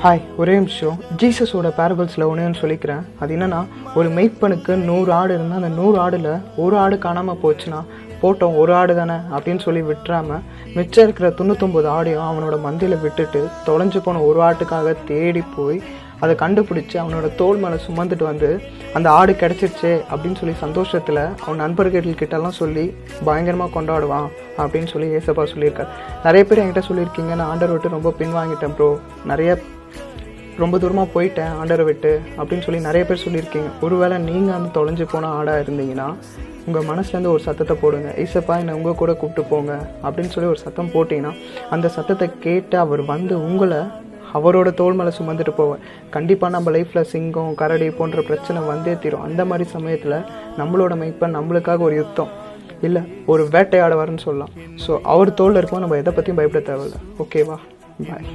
Hi, ஒரே நிமிஷம். ஜீசஸோட பேரபிள்ஸில் ஒன்று சொல்லிக்கிறேன். அது என்னென்னா, ஒரு மெய்ப்பனுக்கு 100 ஆடு இருந்தால் அந்த 100 ஆடில் ஒரு ஆடு காணாமல் போச்சுன்னா போட்டோம், ஒரு ஆடு தானே அப்படின்னு சொல்லி விட்டுறாமல் மிச்சம் இருக்கிற 99 ஆடையும் அவனோட மந்தையில் விட்டுட்டு தொலைஞ்சு போன ஒரு ஆட்டுக்காக தேடி போய் அதை கண்டுபிடிச்சி அவனோட தோள் மேலே சுமந்துட்டு வந்து அந்த ஆடு கிடச்சிருச்சு அப்படின்னு சொல்லி சந்தோஷத்தில் அவன் நண்பர்கள்கிட்டலாம் சொல்லி பயங்கரமாக கொண்டாடுவான் அப்படின்னு சொல்லி ஏசப்பா சொல்லியிருக்காரு. நிறைய பேர் என்கிட்ட சொல்லியிருக்கீங்க, நான் ஆண்டரை விட்டு ரொம்ப பின்வாங்கிட்டேன் ப்ரோ, ரொம்ப தூரமாக போயிட்டேன் ஆண்டரை விட்டு அப்படின்னு சொல்லி நிறைய பேர் சொல்லியிருக்கீங்க. ஒருவேளை நீங்கள் அந்த தொலைஞ்சு போன ஆடாக இருந்தீங்கன்னா உங்கள் மனசுலேருந்து ஒரு சத்தத்தை போடுங்க, ஏசப்பா என்னை உங்கள் கூட கூப்பிட்டு போங்க அப்படின்னு சொல்லி ஒரு சத்தம் போட்டிங்கன்னா அந்த சத்தத்தை கேட்டு அவர் வந்து உங்களை அவரோட தோள் மேலே சுமந்துட்டு போவேன். கண்டிப்பாக நம்ம லைஃப்பில் சிங்கம், கரடி போன்ற பிரச்சனை வந்தே தீரும். அந்த மாதிரி சமயத்தில் நம்மளோட மெய்ப்பன் நம்மளுக்காக ஒரு யுத்தம் இல்லை ஒரு வேட்டையாடுவார்னு சொல்லலாம். ஸோ அவர் தோளில் இருக்கும்போது நம்ம எதை பற்றியும் பயப்பட தேவையில்லை. ஓகேவா? பாய்.